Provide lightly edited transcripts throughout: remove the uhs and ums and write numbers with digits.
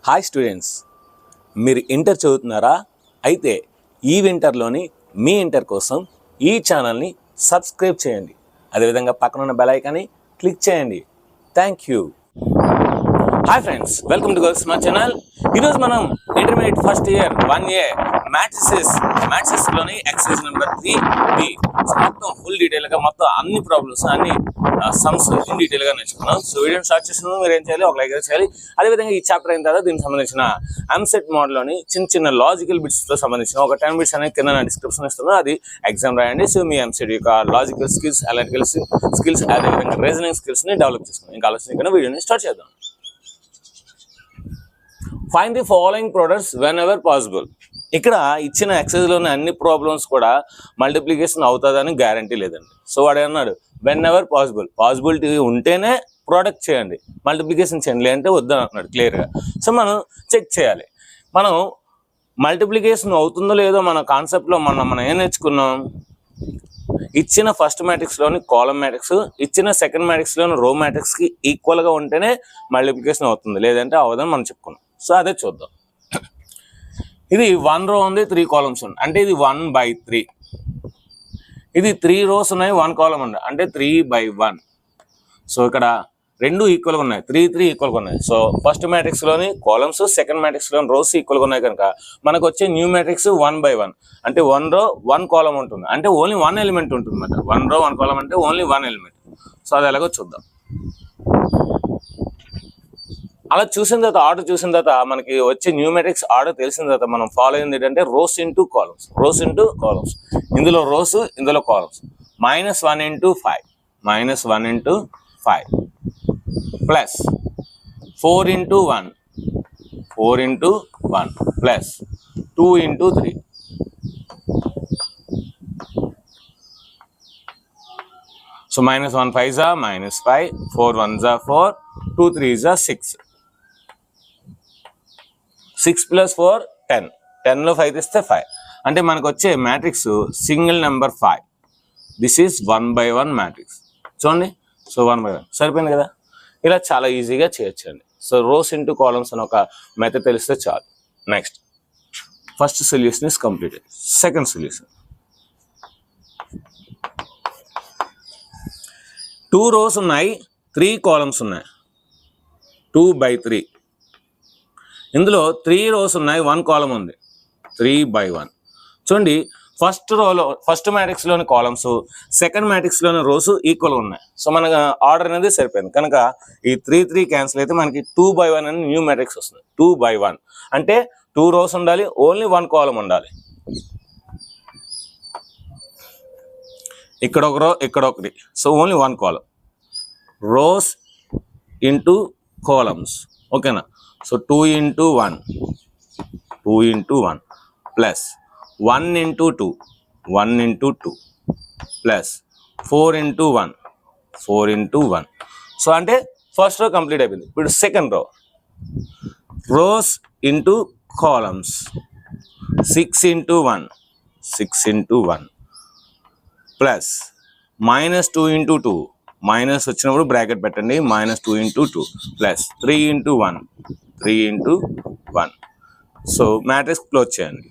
Hi students, మీరు inter చదువుతున్నారా? అయితే ఈ వింటర్లోని మీ ఇంటర్ కోసం ఈ ఛానల్ని సబ్స్క్రైబ్ చేయండి. అదేవిధంగా పక్కన ఉన్న బెల్ ఐకాన్ని క్లిక్ చేయండి. Thank you. Hi friends, welcome to girls మా ఛానల్. ఈరోజు మనం ఇంటర్మీడియట్ ఫస్ట్ ఇయర్ 1A మ్యాట్రిసెస్లోని ఎక్సర్సైజ్ నెంబర్ 3B మొత్తం ఫుల్ డీటెయిల్గా మొత్తం అన్ని ప్రాబ్లమ్స్ అన్ని సమ్స్ ఇన్ డీటెయిల్గా నేర్చుకున్నాం. సో వీడియోని స్టార్ట్ చేసిన మీరు ఏం చేయాలి, ఒక లైక్ చేయాలి. అదేవిధంగా ఈ చాప్టర్ అయిన తర్వాత దీనికి సంబంధించిన ఎంసెట్ మోడల్లోని చిన్న చిన్న లాజికల్ బిట్స్తో సంబంధించిన ఒక 10 బిట్స్ అనేది కింద నా డిస్క్రిప్షన్ ఇస్తున్నాను, అది ఎగ్జామ్ రాయండి. సో మీ ఎంసెట్ యొక్క లాజికల్ స్కిల్స్, అనలిటికల్ స్కిల్స్, అదేవిధంగా రీజనింగ్ స్కిల్స్ని డెవలప్ చేసుకున్నాం. ఇంకా ఆలోచన వీడియోని స్టార్ట్ చేద్దాం. Find the following products when ever possible. ఇక్కడ ఇచ్చిన ఎక్సర్సైజ్లోని అన్ని ప్రాబ్లమ్స్ కూడా మల్టిప్లికేషన్ అవుతుందని గ్యారంటీ లేదండి. సో వాడు అన్నాడు వెన్ ఎవర్ పాసిబిలిటీ ఉంటేనే ప్రోడక్ట్ చేయండి, మల్టిప్లికేషన్ చేయండి, లేదంటే వద్దని అంటున్నాడు క్లియర్గా. సో మనం చెక్ చేయాలి, మనం మల్టిప్లికేషన్ అవుతుందో లేదో మన కాన్సెప్ట్లో మనం ఏం నేర్చుకున్నాం. ఇచ్చిన ఫస్ట్ మ్యాట్రిక్స్లోని కాలమ్ మ్యాట్రిక్స్, ఇచ్చిన సెకండ్ మ్యాట్రిక్స్లోని రో మ్యాట్రిక్స్కి ఈక్వల్గా ఉంటేనే మల్టిప్లికేషన్ అవుతుంది, లేదంటే అవ్వదని మనం చెప్పుకున్నాం. సో అదే చూద్దాం. ఇది 1 రో ఉంది, 3 కాలమ్స్ ఉంది, అంటే ఇది 1/3. ఇది 3 రోస్ ఉన్నాయి, 1 కాలమ్ ఉంది, అంటే 3/1. సో ఇక్కడ రెండు ఈక్వల్గా ఉన్నాయి, 3 ఈక్వల్గా ఉన్నాయి. సో ఫస్ట్ మ్యాట్రిక్స్లోని కాలమ్స్, సెకండ్ మ్యాట్రిక్స్లోని రోస్ ఈక్వల్గా ఉన్నాయి కనుక మనకు వచ్చే న్యూ మ్యాట్రిక్స్ 1/1, అంటే 1 రో 1 కాలమ్ ఉంటుంది, అంటే ఓన్లీ 1 ఎలిమెంట్ ఉంటుంది అన్నమాట. 1 రో 1 కాలమ్ అంటే ఓన్లీ 1 ఎలిమెంట్. సో అది ఎలాగో చూద్దాం. అలా చూసిన తర్వాత, ఆర్డర్ చూసిన తర్వాత మనకి వచ్చే న్యూమెరిక్స్ ఆర్డర్ తెలిసిన తర్వాత మనం ఫాలో అయింది ఏంటంటే రోస్ ఇంటూ కాలమ్స్. ఇందులో రోస్, ఇందులో కాలమ్స్. -1 × 5 -1 × 5 plus 4 × 1 plus 2 × 3. సో -1 5 -5, 4 1 4, 2 3 6. 6 + 4 10. 10లో 5 తీస్తే 5, అంటే మనకు వచ్చే matrix single number 5. This is 1/1 matrix. చూడండి, సో 1/1 సరిపోయింది కదా. ఇలా చాలా ఈజీగా చేయొచ్చండి. సో రోస్ ఇంటూ కాలమ్స్ అని ఒక మెథడ్ తెలిస్తే చాలు. Next first solution is completed. Second solution, 2 rows ఉన్నాయి, 3 కాలమ్స్ ఉన్నాయి, 2/3. ఇందులో 3 రోస్ ఉన్నాయి, 1 కాలమ్ ఉంది, 3/1. చూడండి, ఫస్ట్ మ్యాట్రిక్స్లోని కాలమ్స్, సెకండ్ మ్యాట్రిక్స్లోని రోస్ ఈక్వల్ ఉన్నాయి. సో మనకు ఆర్డర్ అనేది సరిపోయింది కనుక ఈ 3 క్యాన్సిల్ అయితే మనకి 2/1 అని న్యూ మ్యాట్రిక్స్ వస్తుంది. 2/1 అంటే 2 రోస్ ఉండాలి, ఓన్లీ 1 కాలమ్ ఉండాలి. ఇక్కడ ఒక రో, ఇక్కడ ఒకటి, so only 1 column. Rows into columns, ఓకేనా. So 2 × 1 plus 1 × 2 plus 4 × 1. సో అంటే ఫస్ట్ రో కంప్లీట్ అయిపోయింది. ఇప్పుడు second row, rows into columns, 6 × 1 plus -2 × 2, minus వచ్చినప్పుడు బ్రాకెట్ పెట్టండి, -2 × 2 ప్లస్ 3 × 1. సో మ్యాట్రిక్స్ క్లోజ్ చేయండి.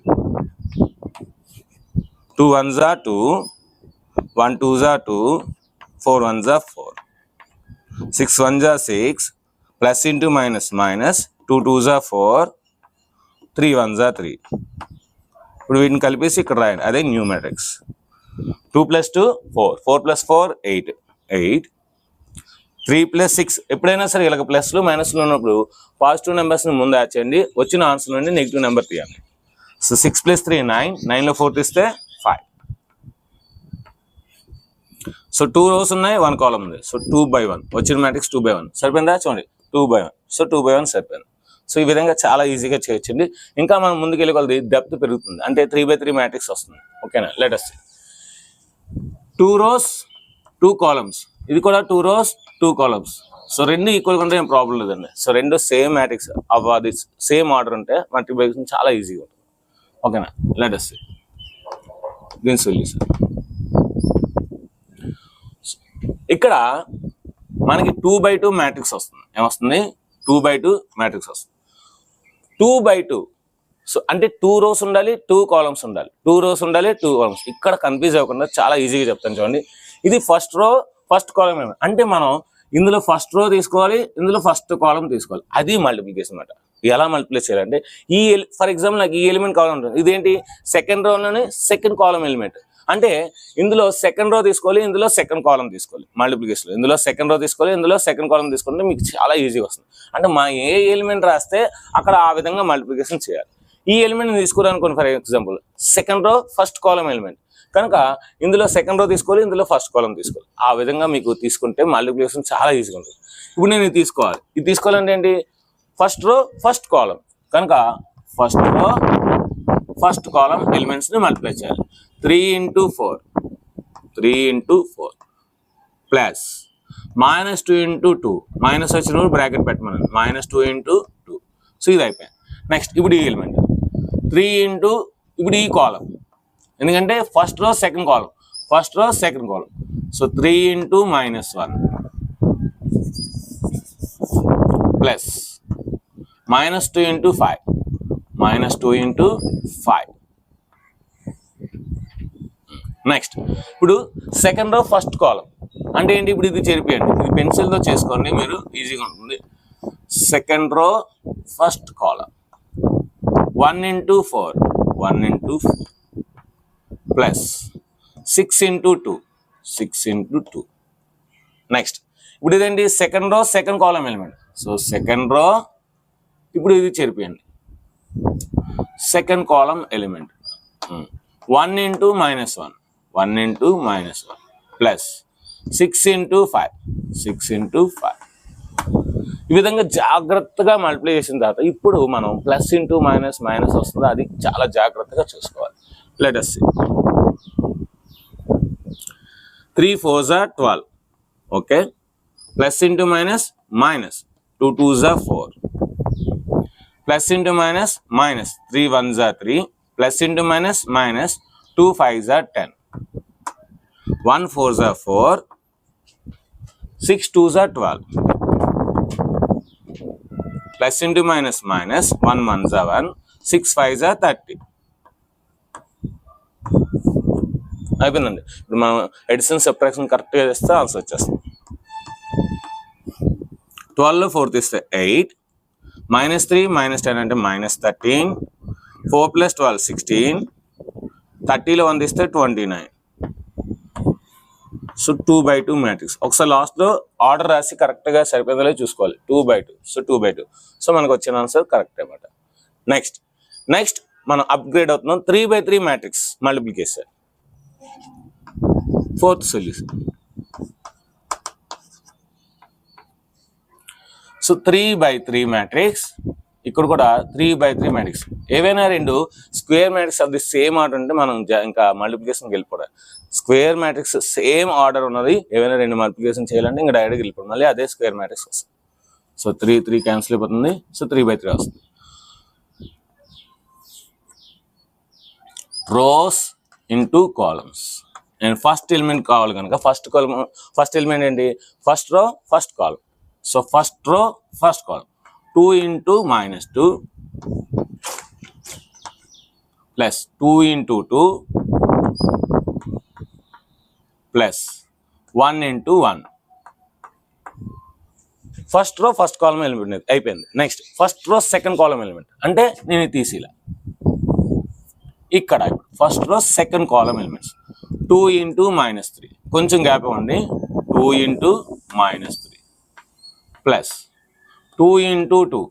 2 1s are 2, 1 2s are 2, 4 1s are 4, 6 1s are 6, plus into minus, 2 2s are 4, 3 1s are 3. ఇప్పుడు వీటిని కలిపేసి ఇక్కడ రాయండి, అదే న్యూ మ్యాట్రిక్స్. 2 + 2 4, 4 + 4 8, 3 + 6. ఎప్పుడైనా సరే ఇలాగ ప్లస్లు మైనస్లు ఉన్నప్పుడు పాజిటివ్ నెంబర్స్ని ముందు యాడ్ చేయండి, వచ్చిన ఆన్సర్ నుండి నెగిటివ్ నెంబర్ తీయండి. సో 6 + 3 9, 9లో 4 తీస్తే 5. సో 2 రోస్ ఉన్నాయి, 1 కాలమ్ ఉంది, సో 2/1 వచ్చిన మ్యాట్రిక్స్ 2/1 సరిపోయిందా. చూడండి 2/1, సో 2/1 సరిపోయింది. సో ఈ విధంగా చాలా ఈజీగా చేయొచ్చండి. ఇంకా మనం ముందుకెళ్ళి కొలది డెప్త్ పెరుగుతుంది, అంటే 3/3 మ్యాట్రిక్స్ వస్తుంది, ఓకేనా. Let us see. 2 rows 2 columns, ఇది కూడా 2 రోస్ 2 కాలమ్స్. సో రెండు ఈక్వల్గా ఉంటే ఏం ప్రాబ్లం లేదండి. సో రెండు సేమ్ మ్యాట్రిక్స్ అది సేమ్ ఆర్డర్ ఉంటే మల్టిప్లికేషన్ చాలా ఈజీగా ఉంటుంది, ఓకేనా. లెట్ us see దీని సొల్యూషన్. ఇక్కడ మనకి 2/2 మ్యాట్రిక్స్ వస్తుంది. ఏమొస్తుంది? 2/2 మ్యాట్రిక్స్ వస్తుంది. 2/2. సో అంటే 2 rows ఉండాలి, 2 columns ఉండాలి, 2 rows ఉండాలి, 2 columns. ఇక్కడ కన్ఫ్యూజ్ అవ్వకుండా చాలా ఈజీగా చెప్తాను చూడండి. ఇది ఫస్ట్ రో ఫస్ట్ కాలం అంటే మనం ఇందులో ఫస్ట్ రో తీసుకోవాలి, ఇందులో ఫస్ట్ కాలం తీసుకోవాలి. అది మల్టిప్లికేషన్ అన్నమాట. ఎలా మల్టిప్లై చేయాలంటే ఈ ఫర్ ఎగ్జాంపుల్ నాకు ఈ ఎలిమెంట్ కావాలంటుంది, ఇదేంటి సెకండ్ రోలోనే సెకండ్ కాలం ఎలిమెంట్. అంటే ఇందులో సెకండ్ రో తీసుకోవాలి, ఇందులో సెకండ్ కాలం తీసుకోవాలి. మల్టిప్లికేషన్ ఇందులో సెకండ్ రో తీసుకోవాలి, ఇందులో సెకండ్ కాలం తీసుకుంటే మీకు చాలా ఈజీగా వస్తుంది. అంటే మా ఏ ఎలిమెంట్ రాస్తే అక్కడ ఆ విధంగా మల్టిప్లికేషన్ చేయాలి. ఈ ఎలిమెంట్ తీసుకోవాలనుకోండి, for example second row first column element కనుక ఇందులో సెకండ్ రో తీసుకోవాలి, ఇందులో ఫస్ట్ కాలం తీసుకోవాలి. ఆ విధంగా మీకు తీసుకుంటే మల్టిప్లికేషన్ చాలా ఈజీగా ఉంటుంది. ఇప్పుడు నేను ఇది తీసుకోవాలి, ఇది తీసుకోవాలంటే ఏంటి, ఫస్ట్ రో ఫస్ట్ కాలం కనుక ఫస్ట్ రో ఫస్ట్ కాలం ఎలిమెంట్స్ని మల్టిప్లై చేయాలి. 3 into 4 3 into 4 plus -2 into 2 minus వచ్చినప్పుడు బ్రాకెట్ పెట్టమన్నాను, -2 into 2. సో ఇది అయిపోయింది. నెక్స్ట్ ఇప్పుడు ఈ ఎలిమెంట్ 3 into ఇప్పుడు ఈ కాలం, ఎందుకంటే ఫస్ట్ రో సెకండ్ కాలం, ఫస్ట్ రో సెకండ్ కాలం. So 3 into -1 plus -2 into 5 -2 into 5. Next ఇప్పుడు సెకండ్ రో ఫస్ట్ కాలం అంటే ఏంటి, ఇప్పుడు ఇది చెరిపియండి, ఇది పెన్సిల్తో చేసుకోండి మీరు ఈజీగా ఉంటుంది. Second row first column 1 into 4 1 into 4 plus 6 into 2 6 into 2. Next ఇప్పుడు ఇదేంటి second row second column element. So second row ఇప్పుడు ఇది చెరిపియండి, second column element 1 into -1 1 into -1 plus 6 into 5 6 into 5. ఈ విధంగా జాగ్రత్తగా మల్టిప్లై చేసిన తర్వాత ఇప్పుడు మనం ప్లస్ ఇంటూ మైనస్ మైనస్ వస్తుంది, అది చాలా జాగ్రత్తగా చూసుకోవాలి. Let us see 3 4s are 12. Okay, plus into minus minus 2 2s are 4 plus into minus minus 3 1s are 3 plus into minus minus 2 5s are 10 1 4s are 4 6 2s are 12 plus into minus minus 1 1s are 1 6 5s are 30. అయిపోయిందండి. ఇప్పుడు మనం addition subtraction కరెక్ట్గా చేస్తే answer వచ్చేస్తుంది. 12 4 తీస్తే 8 -3 -10 అంటే -13 4 + 12 16 30లో 1 తీస్తే 29. So 2/2 matrix. ఒకసారి లాస్ట్లో ఆర్డర్ రాసి కరెక్ట్గా సరిపోయేలా చూసుకోవాలి. 2/2 సో 2/2. సో మనకు వచ్చిన ఆన్సర్ కరెక్ట్ అన్నమాట. నెక్స్ట్ మనం అప్గ్రేడ్ అవుతున్నాం 3/3 matrix multiplication. Fourth solution. So 3/3 matrix, ఇక్కడ కూడా 3/3 మ్యాట్రిక్స్. ఏవైనా రెండు square matrix of the same order ఉంటే మనం ఇంకా మల్టిప్లికేషన్కి వెళ్ళిపోవడం. స్క్వేర్ మ్యాట్రిక్స్ సేమ్ ఆర్డర్ ఉన్నది ఏవైనా రెండు మల్టిప్లికేషన్ చేయాలంటే ఇంకా డైరెక్ట్గా వెళ్ళిపోవడం, మళ్ళీ అదే స్క్వేర్ మ్యాట్రిక్స్ వస్తుంది. సో 3 3 క్యాన్సిల్ అయిపోతుంది. సో 3/3 వస్తుంది. Rows into columns. నేను ఫస్ట్ ఎలిమెంట్ కావాలి కనుక ఫస్ట్ ఎలిమెంట్ ఏంటి, first row first column. So first row first column 2 into -2 plus 2 into 2 plus 1 into 1. First row first column element అయిపోయింది. Next first row second column element అంటే నేను తీసిలా ఇక్కడ first row second కాలం elements 2 into -3 కొంచెం gap ఇవ్వండి. 2 into -3 plus 2 into 2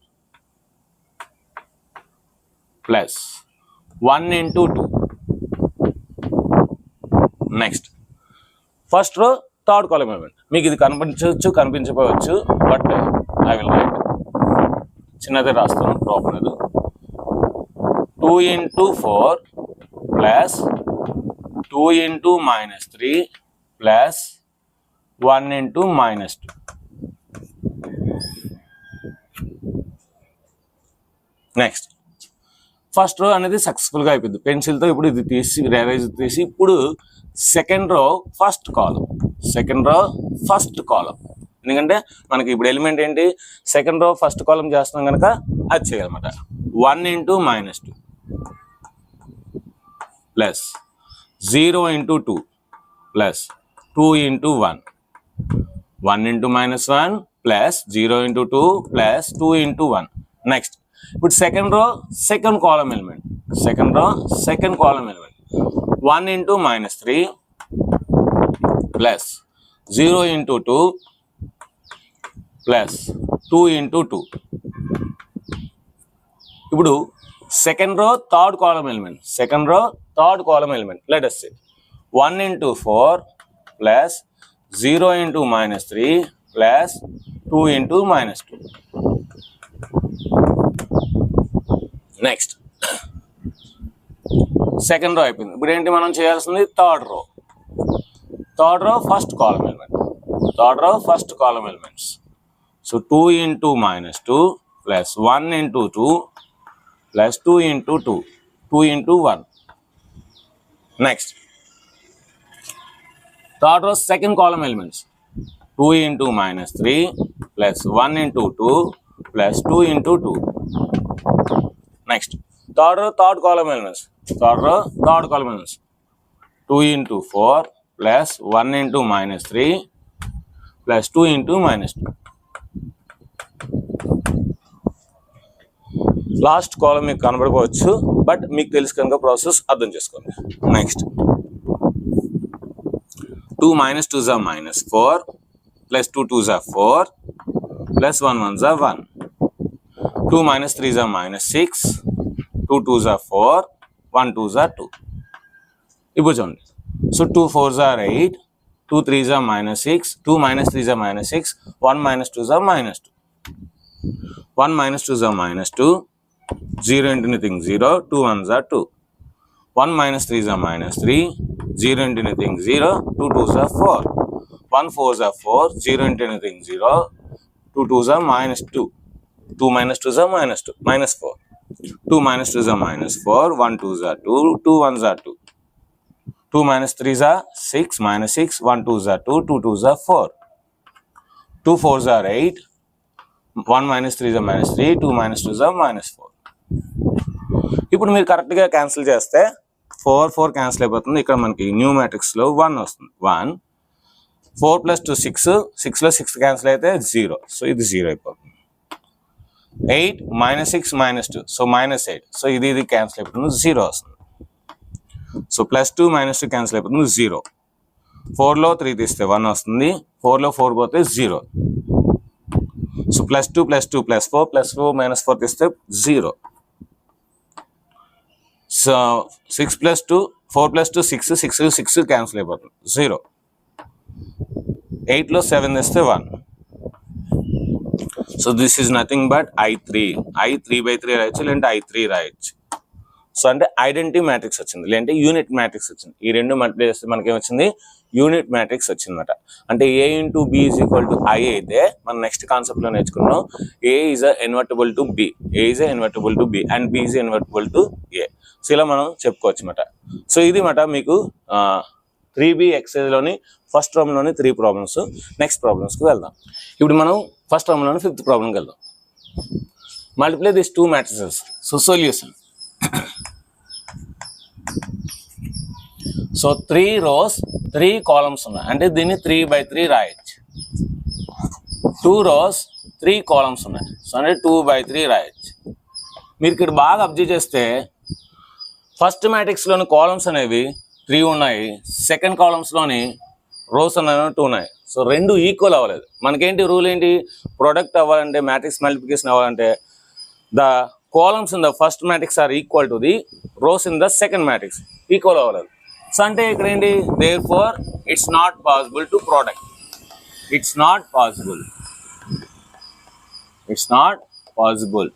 plus 1 into 2. Next first రో third కాలం element. మీకు ఇది కనిపించవచ్చు కనిపించకపోవచ్చు, బట్ ఐ విల్ రైట్. చిన్నదే రాస్తున్నాను, ప్రాబ్లం లేదు. 2 into 4 plus 2 into -3 plus 1 into -2. Next first రో అనేది సక్సెస్ఫుల్గా అయిపోయింది. పెన్సిల్తో ఇప్పుడు ఇది తీసి రేరైజ్ తీసి ఇప్పుడు సెకండ్ రో ఫస్ట్ కాలం, సెకండ్ రో ఫస్ట్ కాలం. ఎందుకంటే మనకి ఇప్పుడు ఎలిమెంట్ ఏంటి, సెకండ్ రో ఫస్ట్ కాలం చేస్తున్నాం కనుక అది చేయాలన్నమాట. 1 into minus 2 plus 0 into 2 plus 2 into 1. 1 into minus 1 plus 0 into 2 plus 2 into 1. Next, put second row, second column element. Second row, second column element. 1 into minus 3 plus 0 into 2 plus 2 into 2. ఇప్పుడు second row, third column element. Second row, third column element. Let us see. 1 into 4 plus 0 into minus 3 plus 2 into minus 2. Next. Second row అయిపోయింది. ఇప్పుడు ఏంటి మనం చేయాల్సింది? Third row. Third row first column element. Third row first column elements. So 2 into minus 2 plus 1 into 2 plus 2 into 2. 2 into 1. Next. Third row second column elements. 2 into minus 3 plus 1 into 2 plus 2 into 2. Next. Third row third column elements. Third row third column elements. 2 into 4 plus 1 into minus 3 plus 2 into minus 2. Last కాలం మీకు కనబడవచ్చు, but మీకు తెలుసు కనుక process అర్థం చేసుకోండి. Next 2 minus 2s are minus 4 plus 2 2s are 4 plus 1 1s are 1. 2 minus 3s are minus 6, 2 2s are 4, 1 2s are 2. ఇప్పుడు చూడండి. So 2 4s are 8, 2 3s are minus 6, 2 minus 3s are minus 6, 1 minus 2s are minus 2. 1 minus 2s are minus 2, 0 into anything 0, 2 1s are 2. 1 minus 3s are minus 3, 0 into anything 0, 2 2s are 4. 1 4s are 4, 0 into anything 0, 2 2s are minus 2. 2 minus 2s are minus 2, minus 4. 2 minus 2s are minus 4, 1 2s are 2, 2 1s are 2. 2 minus 3s are 6, minus 6, 1 2s are 2, 2 2s are 4. 2 4s are 8, 1 minus 3s are minus 3, 2 minus 2s are minus 4. ఇప్పుడు మీరు కరెక్ట్గా cancel చేస్తే 4 4 cancel అయిపోతుంది. ఇక్కడ మనకి new మ్యాట్రిక్స్లో 1 వస్తుంది. 1 4 plus 2 6, 6లో 6 cancel అయితే 0, so ఇది 0 అయిపోతుంది. 8 minus 6 minus 2, so minus 8, so ఇది క్యాన్సిల్ అయిపోతుంది, 0 వస్తుంది. సో ప్లస్ 2 minus 2 క్యాన్సిల్ అయిపోతుంది, 0. 4లో 3 తీస్తే 1 వస్తుంది, 4లో 4 పోతే 0. So plus 2 plus 2 plus 4 plus 4 minus 4 తీస్తే 0. సో 6 plus 2, 4 plus 2 6, 6 6 క్యాన్సిల్ అయిపోతుంది, 0. 8లో 7 తీస్తే 1. So this is nothing but I3. I 3/3 రాయొచ్చు, లేదంటే I3 రాయొచ్చు. సో అంటే ఐడెంటిటీ మ్యాట్రిక్స్ వచ్చింది, లేదంటే యూనిట్ మ్యాట్రిక్స్ వచ్చింది. ఈ రెండు మల్టిప్లై చేస్తే మనకి ఏమొచ్చింది? యూనిట్ మ్యాట్రిక్స్ వచ్చిందన్నమాట. అంటే A into B is equal to I అయితే మనం నెక్స్ట్ కాన్సెప్ట్లో నేర్చుకున్నాం A is a invertible to B, A is a invertible to B and B is a invertible to A. So ఇలా మనం చెప్పుకోవచ్చు అన్నమాట. సో ఇది మాట మీకు 3B ఎక్సైజ్లోని ఫస్ట్ ప్రాబ్లంలోని 3 ప్రాబ్లమ్స్. నెక్స్ట్ ప్రాబ్లమ్స్కి వెళ్దాం. ఇప్పుడు మనం ఫస్ట్ ప్రాబ్లంలోని 5th ప్రాబ్లంకి వెళ్దాం. Multiply this 2 matrices. So solution. So 3 rows 3 columns ఉన్నాయి, అంటే దీన్ని 3/3 రాయొచ్చు. 2 rows 3 columns ఉన్నాయి, సో అంటే 2/3 రాయొచ్చు. మీరు ఇక్కడ బాగా అబ్జర్వ్ చేస్తే ఫస్ట్ మ్యాట్రిక్స్లోని కాలమ్స్ అనేవి 3 ఉన్నాయి, సెకండ్ కాలమ్స్లోని రోస్ అనేవి 2 ఉన్నాయి. సో రెండు ఈక్వల్ అవ్వలేదు. మనకేంటి రూల్ ఏంటి? ప్రొడక్ట్ అవ్వాలంటే, మ్యాట్రిక్స్ మల్టిప్లికేషన్ అవ్వాలంటే the columns in the first matrix are equal to the rows in the second matrix. Equal అవ్వలేదు. సో అంటే ఇక్కడ ఏంటి? therefore it's not possible to product. It's not possible. It's not possible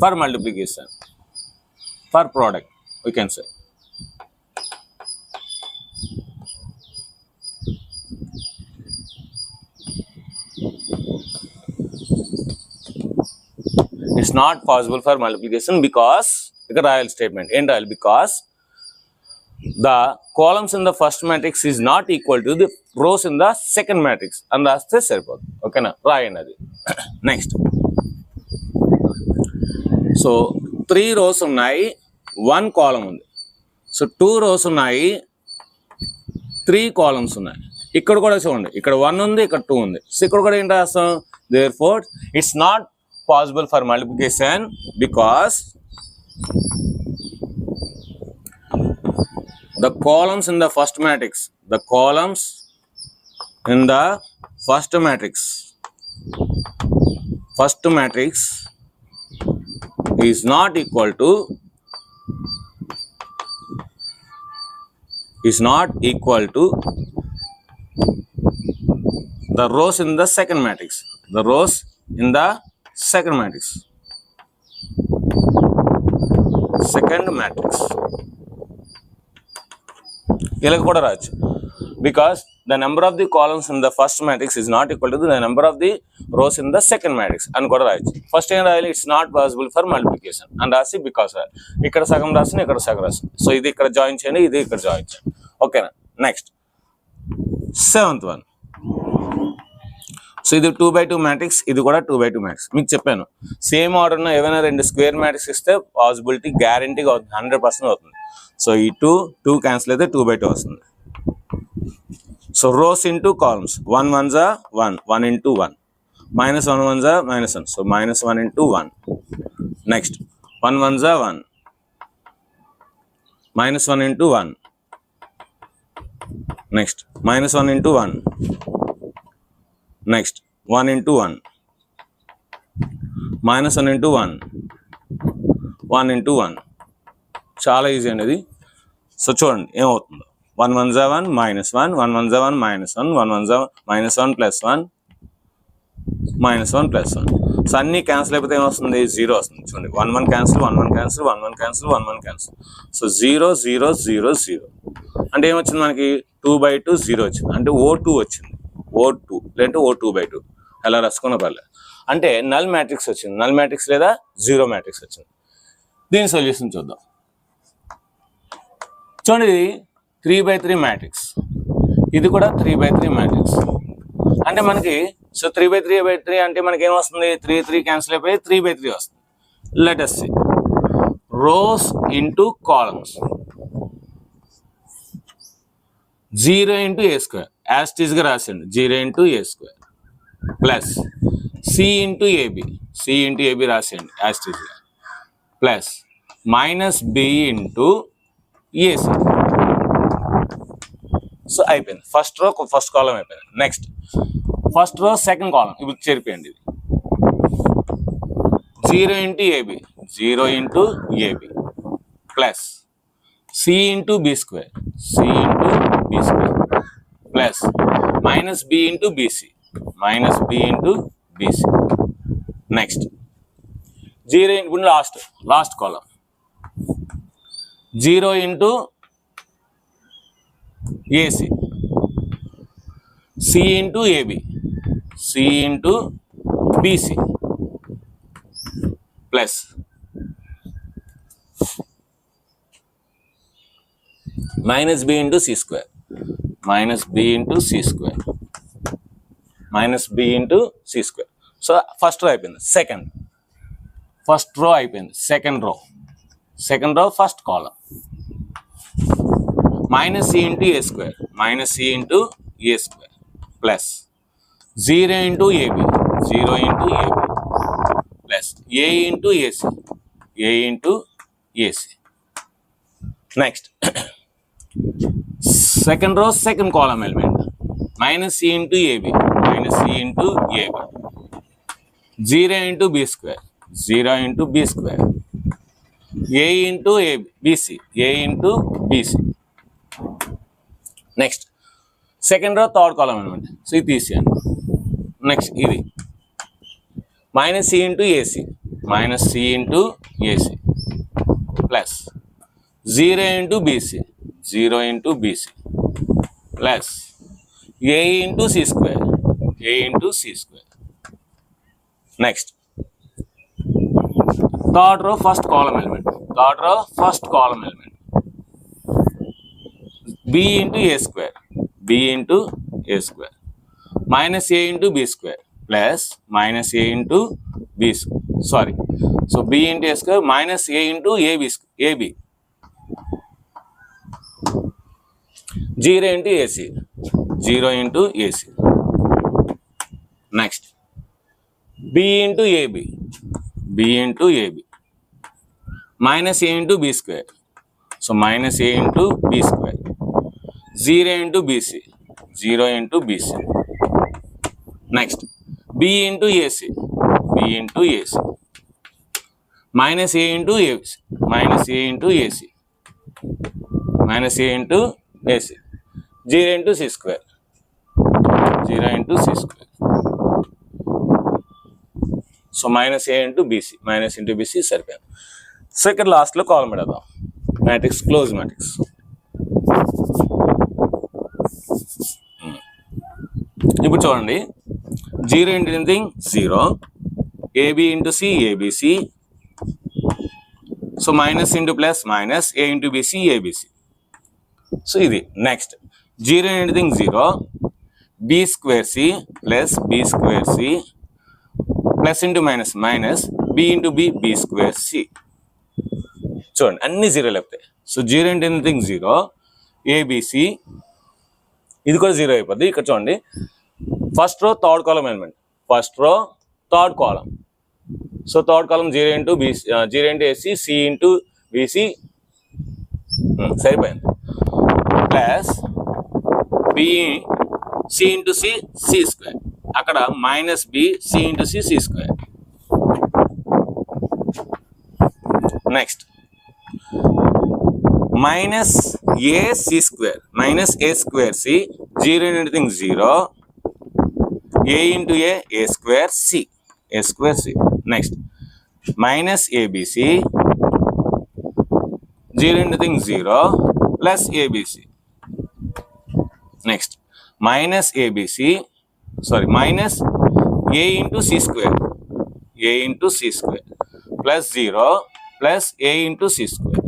for multiplication, for product we can say. It's not possible for multiplication because ఇక్కడ రాయాలి statement. ఏం రాయాలి? Because the columns in the first matrix is not equal to the rows in the second matrix అని రాస్తే సరిపోతుంది. ఓకేనా? రాయండి అది. నెక్స్ట్ సో 3 rows ఉన్నాయి, 1 column ఉంది. సో 2 rows ఉన్నాయి, 3 columns ఉన్నాయి. ఇక్కడ కూడా చూడండి, ఇక్కడ 1 ఉంది, ఇక్కడ 2 ఉంది. సో ఇక్కడ కూడా ఏంటి రాస్తాం, therefore it's not possible for multiplication because the columns in the first matrix is not equal to the rows in the second matrix. ఇలా కూడా రాయొచ్చు, because the number of the columns in the first matrix is not equal to the number of the rows in the second matrix అని కూడా రాయొచ్చు. First ఏం రాయాలి, it's not possible for multiplication అని రాసి బికాస్ ఇక్కడ సగం రాసిన ఇక్కడ సగం రాసి, సో ఇది ఇక్కడ జాయిన్ చేయండి, ఇది ఇక్కడ జాయిన్ చేయండి. ఓకేనా. Next 7th one. సో ఇది 2x2 మ్యాట్రిక్స్, ఇది కూడా 2x2 మ్యాట్రిక్స్. మీకు చెప్పాను సేమ్ ఆర్డర్లో ఏవైనా 2 స్క్వేర్ మ్యాట్రిక్స్ ఇస్తే పాసిబిలిటీ గ్యారంటీగా అవుతుంది, 100% అవుతుంది. సో ఈ 2 క్యాన్సిల్ అయితే 2x2 వస్తుంది. So rows into columns, 1 1s are 1, 1 into 1, minus 1 1s are minus 1, so minus 1 into 1. Next 1 1s are 1, minus 1 into 1. Next minus 1 into 1. Next 1 into 1, minus 1 into 1, 1 into 1. చాలా easy అండి ఇది. So చూడండి ఏమవుతుందో, 1 1s are 1, minus 1, 1 1s are 1, minus 1, 1 1s are minus 1 plus 1, minus 1 plus 1. So అన్నీ cancel అయిపోతే ఏమొస్తుంది, 0 వస్తుంది. చూడండి 1 1 cancel, 1 1 cancel, 1 1 cancel, 1 1 cancel. So 0 0 0 0 అంటే ఏమొచ్చింది మనకి, 2/2 0 వచ్చింది, అంటే O2 వచ్చింది. O2 లేదంటే O2/2 అలా రాసుకున్న పర్లేదు. అంటే నల్ మ్యాట్రిక్స్ వచ్చింది, నల్ మ్యాట్రిక్స్ లేదా జీరో మ్యాట్రిక్స్ వచ్చింది. దీని సొల్యూషన్ చూద్దాం. చూడండి ఇది 3/3 మ్యాట్రిక్స్, ఇది కూడా 3/3 మ్యాట్రిక్స్. అంటే మనకి సో 3/3/3 అంటే మనకి ఏమొస్తుంది, 3 3 క్యాన్సిల్ అయిపోయి 3/3 వస్తుంది. Let us see rows into columns, 0 into a square as it ఈస్గా రాసండి, 0 into a square plus c into ab రాసేయండి యాజ్ ఇట్ ఈస్గా, plus minus b into ac. So అయిపోయింది, ఫస్ట్ రో ఫస్ట్ కాలం అయిపోయింది. Next first row second column ఇప్పుడు చెరిపోయండి. ఇది 0 into ab, 0 into ab plus c into b square, c into b square plus minus b into bc, minus b into bc. Next 0 ఇప్పుడు last కాలం, 0 into ac, c into ab, c into bc plus minus b into c square, minus b into c square, minus b into c square. So first రో అయిపోయింది. First రో అయిపోయింది. Second row first column, minus c into a square, minus c into a square plus 0 into ab, 0 into ab plus a into ac, a into ac. Next second row second column element, minus c into ab, minus c into ab, 0 into b square, 0 into b square, a into bc, a into bc. Next second రో third కాలం అనమాట. So ఇది తీసేయండి. Next ఇది minus c into ac, minus c into ac plus 0 into bc, 0 into bc plus a into c square, a into c square. Next third row first column element, b into a square, b into a square minus a into b square plus minus a into b B sorry. So B into A square minus A into AB. 0 into AC. 0 into AC. Next. B into AB. B into AB. Minus A into B square. So minus A into B square. 0 into BC. 0 into BC. Next. B into AC. B into AC. Minus A into AC. Minus A into AC. Minus A into AC. 0 into C square. 0 into C square. So minus A into BC. Minus into BC సరిపోయాం. So ఇక్కడ లాస్ట్లో column పెడదాం. Matrix close matrix. ఇప్పుడు చూడండి 0 into anything 0. AB into C ABC. So minus into plus minus A into BC ABC. So ఇది next 0 into anything 0. B square C plus B square C plus into minus minus B into B square C. చూడండి అన్ని zero లేకపోతాయి. So 0 into anything 0. ABC ఇది కూడా 0 అయిపోద్ది. ఇక్కడ చూడండి first row third కాలం element. First row third కాలం. So third కాలం 0 into BC 0 into AC C into BC సరిపోయింది. Plus B C into C square. అక్కడ minus B C into C square. Next minus A C square minus A square C 0 into anything 0. A into A square C. A square C. Next. Minus ABC. 0 into anything 0. Plus ABC. Next. Minus ABC. Sorry. Minus A into C square. A into C square. Plus 0. Plus A into C square.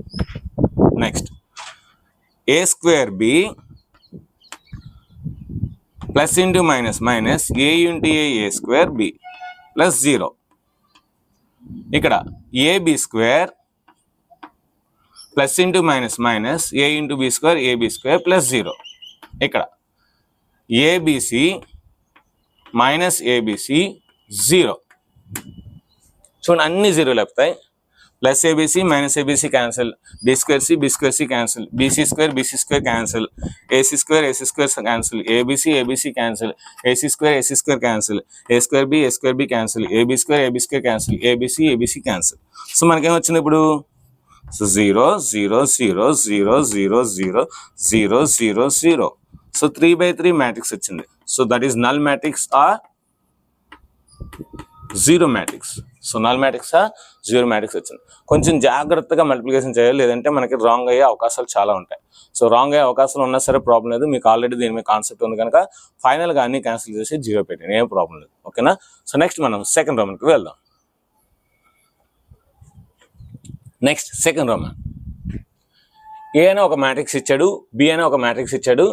Next. A square B. Plus into minus minus A into A square B plus 0. ఇక్కడ AB square plus into minus minus A into B square AB square plus 0. ఇక్కడ ABC minus ABC 0. చూడండి అన్ని zero లేపుతాయి. Plus ABC minus ABC cancel. B square C cancel. BC square cancel. AC square cancel. ABC cancel. AC square cancel. A square B cancel. AB square cancel. ABC cancel. So మనకేమొచ్చింది ఇప్పుడు? So 0 0 0 0 0 0 0 0 0. So 3/3 matrix వచ్చింది. So that is null matrix or zero matrix. So null matrix zero matrix వచ్చింది. కొంచెం జాగ్రత్తగా multiplication చేయాలి, లేదంటే మనకి wrong అయ్యే అవకాశాలు చాలా ఉంటాయి. సో రాంగ్ అయ్యే అవకాశాలు ఉన్నా సరే ప్రాబ్లం లేదు. మీకు ఆల్రెడీ దీని మీద కాన్సెప్ట్ ఉంది కనుక ఫైనల్గా అన్ని క్యాన్సిల్ చేసి 0 పెట్టండి, ఏం ప్రాబ్లం లేదు. ఓకేనా? సో నెక్స్ట్ మనం సెకండ్ రోమన్కి వెళ్దాం. Next second Roman. ఏ అనే ఒక మ్యాట్రిక్స్ ఇచ్చాడు, బి అనే ఒక మ్యాట్రిక్స్ ఇచ్చాడు.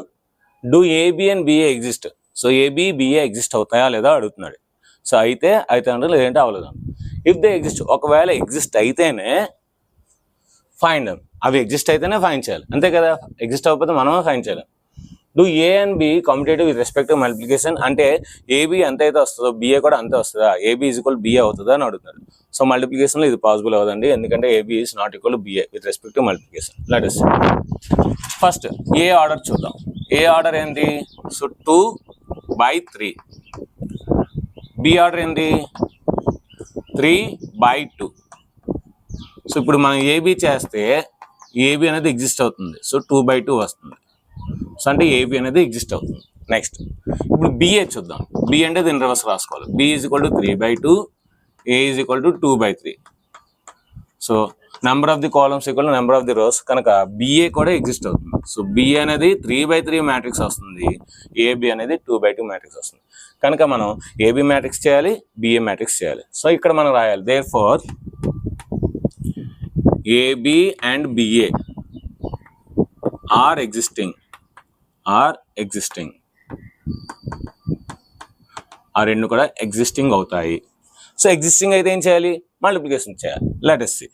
Do AB and BA exist? So AB BA exist అవుతాయా లేదా అడుగుతున్నాడు. సో అయితే అంటే లేదంటే అవ్వలేదు. ఇఫ్ దే ఎగ్జిస్ట్, ఒకవేళ ఎగ్జిస్ట్ అయితేనే ఫైండ్ దెమ్. అవి ఎగ్జిస్ట్ అయితేనే ఫైండ్ చేయాలి, అంతే కదా. ఎగ్జిస్ట్ అవ్వకపోతే మనమే ఫైండ్ చేయాలి. Do A and B competitive with respect to multiplication, అంటే ఏబి ఎంత అయితే వస్తుందో బిఏ కూడా అంతే వస్తుందా, ఏబి ఈజ్ ఈక్వల్ బిఏ అవుతుందా అని అడుగుతున్నాడు. సో మల్టిప్లికేషన్లో ఇది పాసిబుల్ అవ్వదండి, ఎందుకంటే AB is not equal BA with respect to multiplication. Let us first A order చూద్దాం. ఏ ఆర్డర్ ఏంటి? సో 2/3. బి ఆర్డర్ ఏంటి? 3/2. సో ఇప్పుడు మనం ఏబి చేస్తే ఏబి అనేది ఎగ్జిస్ట్ అవుతుంది. సో 2/2 వస్తుంది. సో అంటే ఏబి అనేది ఎగ్జిస్ట్ అవుతుంది. నెక్స్ట్ ఇప్పుడు బిఏ చూద్దాం. బి అంటే దీని రివర్స్ రాసుకోవాలి. B is equal to 3/2, A is equal to 2/3. So number of the columns equal to number of the rows, కనుక బిఏ కూడా ఎగ్జిస్ట్ అవుతుంది. సో బిఏ అనేది 3/3 మ్యాట్రిక్స్ వస్తుంది, ఏబి అనేది 2/2 మ్యాట్రిక్స్ వస్తుంది. కనుక మనం ఏబి మ్యాట్రిక్స్ చేయాలి, బిఏ మ్యాట్రిక్స్ చేయాలి. సో ఇక్కడ మనం రాయాలి therefore AB and BA are existing. ఆ రెండు కూడా ఎగ్జిస్టింగ్ అవుతాయి. సో ఎగ్జిస్టింగ్ అయితే ఏం చేయాలి, మల్టిప్లికేషన్ చేయాలి. Let us see.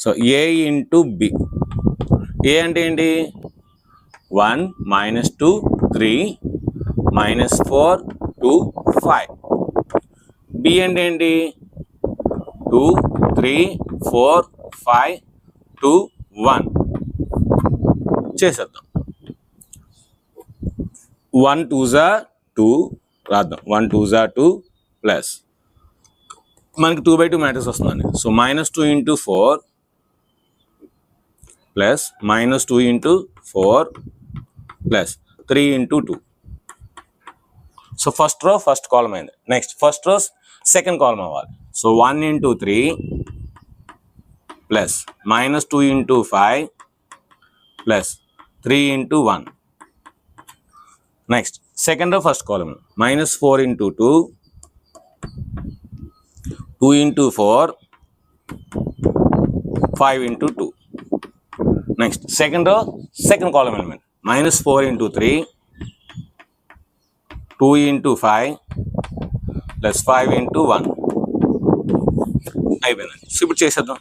So a into B. A అంటే ఏంటి, 1 minus 2 3 minus 4 2 5. బి అంటే ఏంటి, 2 3 4 5 2 1. చేసేద్దాం. 1 2s are 2 రాద్దాం. 1 2s are 2 ప్లస్ మనకి 2/2 మ్యాట్రిక్స్ వస్తుందండి. So -2 into 4 plus -2 into 4 plus 3 into 2. So first row first column అయింది. Next first row second column అవ్వాలి. So 1 into 3 plus -2 into 5 plus 3 into 1. Next second row first column -4 into 2 2 into 4 5 into 2. Next second row second column element -4 into 3 2 into 5 plus 5 into 1 అయిపోయిందండి. So ఇప్పుడు చేసేద్దాం.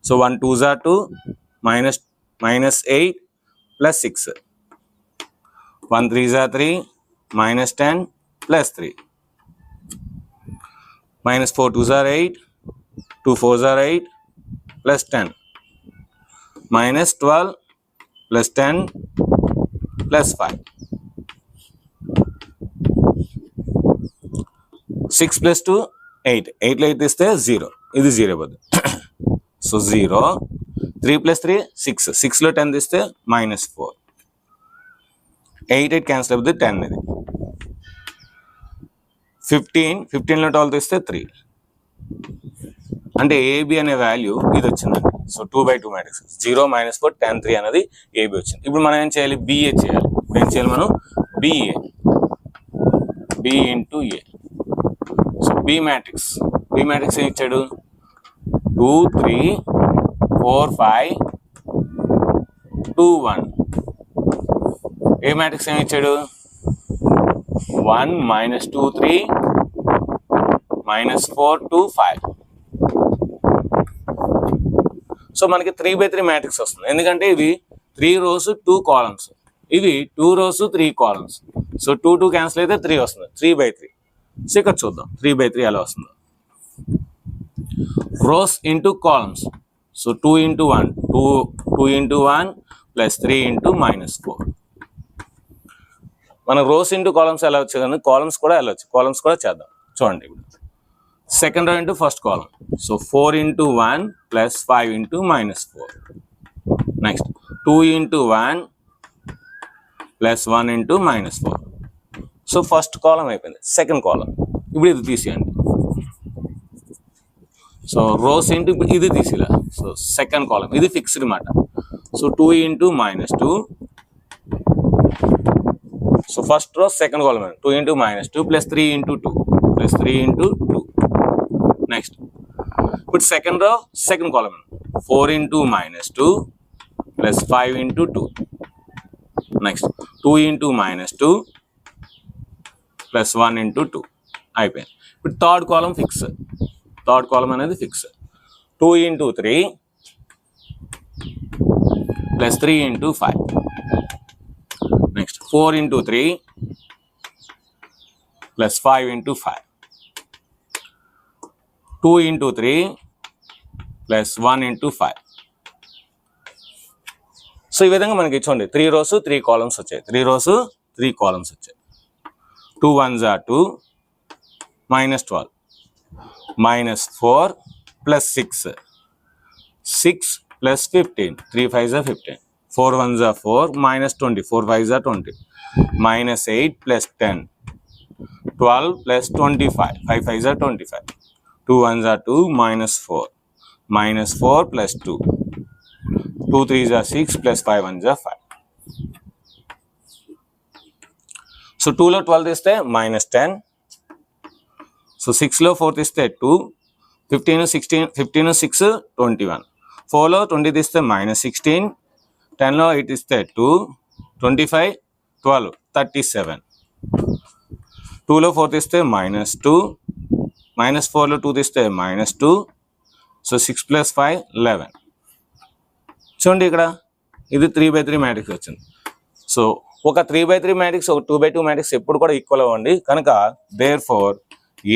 So 1 2s are 2 -8 plus 6 1 3s are 3 -10 plus 3 -4 2s are 8 2 4s are 8 plus 10 -12 plus 10 plus 5 6 plus 2 8 8లో 8 ఇస్తే 0, ఇది 0 పోద్ది. So 0 3 plus 3 6 6లో 10 తీస్తే -4 8 8 cancel అవుతుంది 10 ఇది 15లో 12 తీస్తే 3 అంటే ఏబి అనే వాల్యూ ఇది వచ్చిందండి. సో 2/2 మ్యాట్రిక్స్ 0 -4 10 3 అనేది ఏబి వచ్చింది. ఇప్పుడు మనం ఏం చేయాలి, బిఏ చేయాలి. ఏం చేయాలి మనం, BA B into A. So B matrix ఏం ఇచ్చాడు, 2 3 4 5 2 1. ఏ మ్యాట్రిక్స్ ఏమి ఇచ్చాడు, 1 -2 3 -4 2 5. సో మనకి 3/3 మ్యాట్రిక్స్ వస్తుంది. ఎందుకంటే ఇవి 3 rows 2 columns, ఇవి 2 rows 3 columns. సో 2 2 క్యాన్సిల్ అయితే 3 వస్తుంది, 3/3. సో ఇక్కడ చూద్దాం 3/3 ఎలా వస్తుందో. Rows into columns. So 2 into 1 2 into 1 plus 3 into -4. మన రోస్ ఇంటూ కాలమ్స్ ఎలా వచ్చేది, కాలమ్స్ కూడా వెళ్ళవచ్చు, కాలమ్స్ కూడా చేద్దాం. చూడండి ఇప్పుడు second rho into first column. So 4 into 1 plus 5 into -4. Next 2 into 1 plus 1 into -4. So first column అయిపోయింది. సెకండ్ కాలమ్ ఇప్పుడు ఇది తీసేయండి. సో రోస్ ఇంటూ ఇది తీసిలా. సో సెకండ్ కాలమ్ ఇది ఫిక్స్డ్ మాట. So 2 into -2. So first row second column 2 into -2 plus 3 into 2 plus 3 into 2. Next ఇప్పుడు second row second column 4 into -2 plus 5 into 2. Next 2 into -2 plus 1 into 2 అయిపోయింది. ఇప్పుడు third column fix, third column అనేది fix. 2 into 3 plus 3 into 5. Next 4 into 3 plus 5 into 5. 2 into 3 plus 1 into 5. So ఈ విధంగా మనకి చూడండి 3 rows 3 columns వచ్చాయి, 3 rows 3 columns వచ్చాయి. 2 1s are 2 -12 -4 plus 6 plus 15 3 5s are 15 4 1s are 4 -20 4 5s are 20 -8 plus 10 12 plus 25 5 5s are 25 2 1s are 2 -4 -4 plus 2 2 3s are 6 plus 5 1s are 5. So 2లో 12 తీస్తే -10. So 6లో 4 తీస్తే 2 15 16 15 6 21 4లో 20 తీస్తే -16 10లో 8 తీస్తే 2 25 12 37 2లో 4 తీస్తే -2 -4లో 2 తీస్తే -2. సో 6 + 5 11. చూడండి ఇక్కడ ఇది 3/3 మ్యాట్రిక్స్ వచ్చింది. సో ఒక 3/3 మ్యాట్రిక్స్ ఒక 2/2 మ్యాట్రిక్స్ ఎప్పుడు కూడా ఈక్వల్ అవ్వండి. కనుక therefore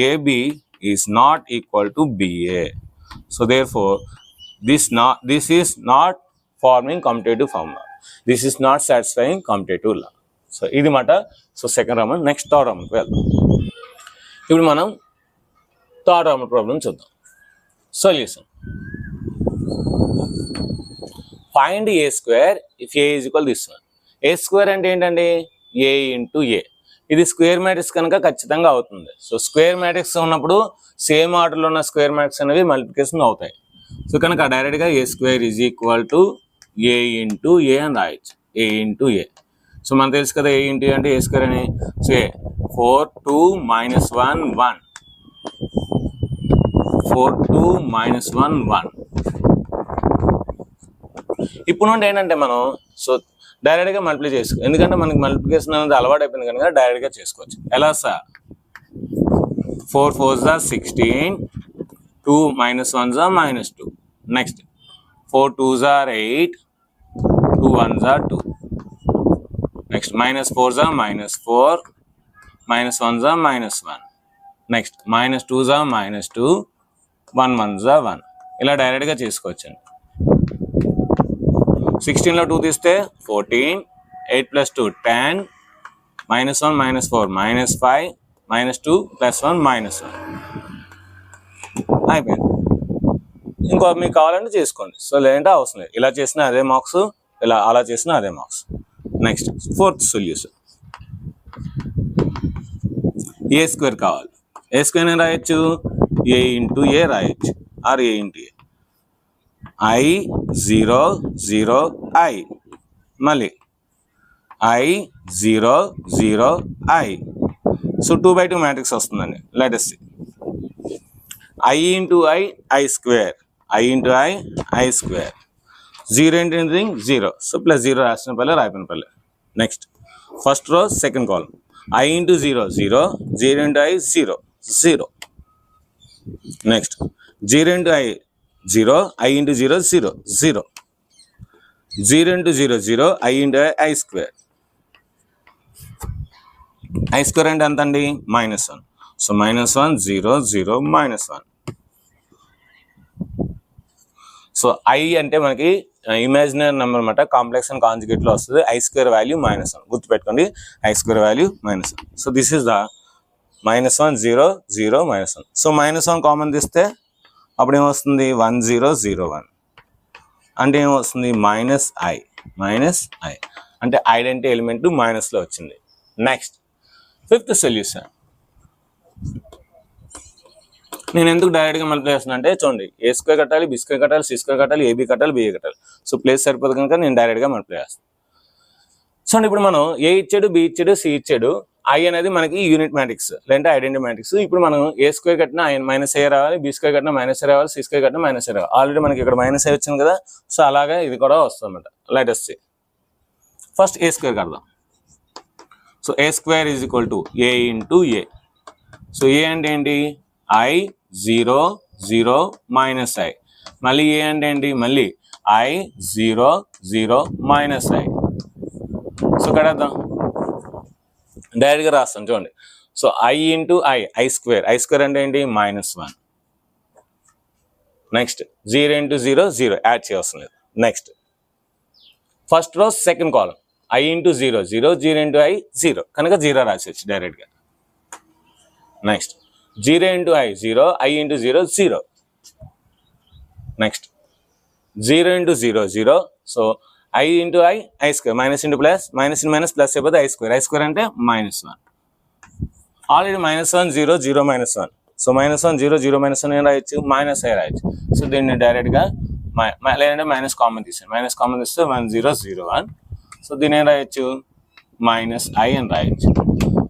AB is not equal to BA. So therefore this is not forming commutative formula. This is not satisfying commutative law. So ఇది మాట. So second Roman. Next third Roman వెళ్దాం. ఇప్పుడు మనం థర్డ్ రామన్ ప్రాబ్లం చూద్దాం. Solution. Find A square if A is equal this one. A square అంటే ఏంటండి? A into A. ఇది square matrix కనుక ఖచ్చితంగా అవుతుంది. సో స్క్వేర్ మ్యాట్రిక్స్ ఉన్నప్పుడు సేమ్ ఆర్డర్లో ఉన్న స్క్వేర్ మ్యాట్రిక్స్ అనేవి మల్టిప్లికేషన్ అవుతాయి. సో కనుక డైరెక్ట్గా A square is equal to A into A అని రాయొచ్చు. A into A. సో మనకు తెలుసు కదా ఏ ఇంటూ ఏ అంటే ఏ స్క్వేర్ అని. సో 4 2 -1 1. 4 2 -1 1. ఇప్పుడు నుండి ఏంటంటే మనం సో డైరెక్ట్గా మల్టిప్లై చేసుకో. ఎందుకంటే మనకి మల్టిప్లికేషన్ అనేది అలవాటు అయిపోయింది కనుక డైరెక్ట్గా చేసుకోవచ్చు. ఎలా sir? 4 4s are 16. 2 -1s are -2. Next 4 2s are 8. 2 1s are 2. Next -4s are -4. -1s are -1. Next -2s are -2. 1 1s are 1. ఇలా డైరెక్ట్గా చేసుకోవచ్చండి. 16లో 2 తీస్తే 14. 8 + 2 10. -1 -4 -5. -2 + 1 -1. అయిపోయింది. ఇంకో మీకు కావాలంటే చేసుకోండి. సో లేదంటే అవసరం లేదు. ఇలా చేసినా అదే మార్క్స్, ఇలా అలా చేసినా అదే marks. Next fourth solution. A square కావాలి. ఏ స్క్వేర్ అని రాయొచ్చు. ఏ ఇంటూ ఏ రాయొచ్చు. Or A into A. I 0 0 I. మళ్ళీ I 0 0 I. సో 2/2 మ్యాట్రిక్స్ వస్తుందండి. Let us see. I into I I square. I into I I square. 0 into anything 0. So +0 రాసిన పల్లె రాయపైన పల్లె. Next first row second column. I into 0 0. 0 into I 0 0. Next 0 into I 0. I into 0 0 0. 0 into 0 0. I into I square. I square అంటే ఎంత అండి? -1. So -1 0 0 -1. So I అంటే మనకి imaginary number అనమాట. కాంప్లెక్స్ అండ్ కాంజుగేట్లో వస్తుంది. I square value -1. గుర్తుపెట్టుకోండి. I square value -1. So this is the -1 0 0 -1. So -1 common తీస్తే అప్పుడు ఏమొస్తుంది? 1 0 0 1. అంటే ఏమొస్తుంది? -i అంటే ఐడెంటిటీ ఎలిమెంట్ మైనస్లో వచ్చింది. Next fifth solution. నేను ఎందుకు డైరెక్ట్గా మల్టిప్లై చేస్తున్నా అంటే చూడండి, ఏ స్క్వేర్ కట్టాలి, బి స్క్వేర్ కట్టాలి, సి స్క్వేర్ కట్టాలి, ఏబీ కట్టాలి, బిఏ కట్టాలి. సో ప్లేస్ సరిపోదు కనుక నేను డైరెక్ట్గా మల్టిప్లై చేస్తాను. చూడండి ఇప్పుడు మనం ఏ ఇచ్చాడు, బి ఇచ్చాడు, సి ఇచ్చాడు. ఐ అనేది మనకి యూనిట్ మ్యాట్రిక్స్ లేదంటే ఐడెంటిటీ మ్యాట్రిక్స్. ఇప్పుడు మనం ఏ స్క్వేర్ కట్టినా -a రావాలి, బి స్క్వేర్ కట్టినా -a రావాలి, సి స్క్వేర్ కట్టినా -a రావాలి. ఆల్రెడీ మనకి ఇక్కడ -a వచ్చింది కదా. సో అలాగే ఇది కూడా వస్తుంది అనమాట. Let us see. First A square కడదాం. So A square is equal to A into A. So A అంటే ఏంటి? I 0 0 -i. మళ్ళీ ఏ అంటే ఏంటి? మళ్ళీ I 0 0 -i. సో కడదాం. డైరెక్ట్గా రాస్తాం చూడండి. So I into I square. I square అంటే ఏంటి? -1. నెక్స్ట్ 0 ఇంటూ 0 0 యాడ్ చేయవలసిన లేదు. Next first row second column. I into 0 0 0 into I 0 కనుక 0 రాసేయచ్చు డైరెక్ట్గా. Next 0 into I 0. I into 0 0. Next 0 into 0 0. So I into I square. Minus into plus, minus into minus plus అయిపోతే I square. I square అంటే -1. Already -1 0 0 -1. So -1 0 0 -1 ఏం రాయొచ్చు? -i రాయొచ్చు. So దీన్ని డైరెక్ట్గా లేదంటే మైనస్ కామన్ తీసాను. మైనస్ కామన్ తీస్తే 1 0 0 1. సో దీన్ని ఏం రాయొచ్చు? -i అని రాయొచ్చు.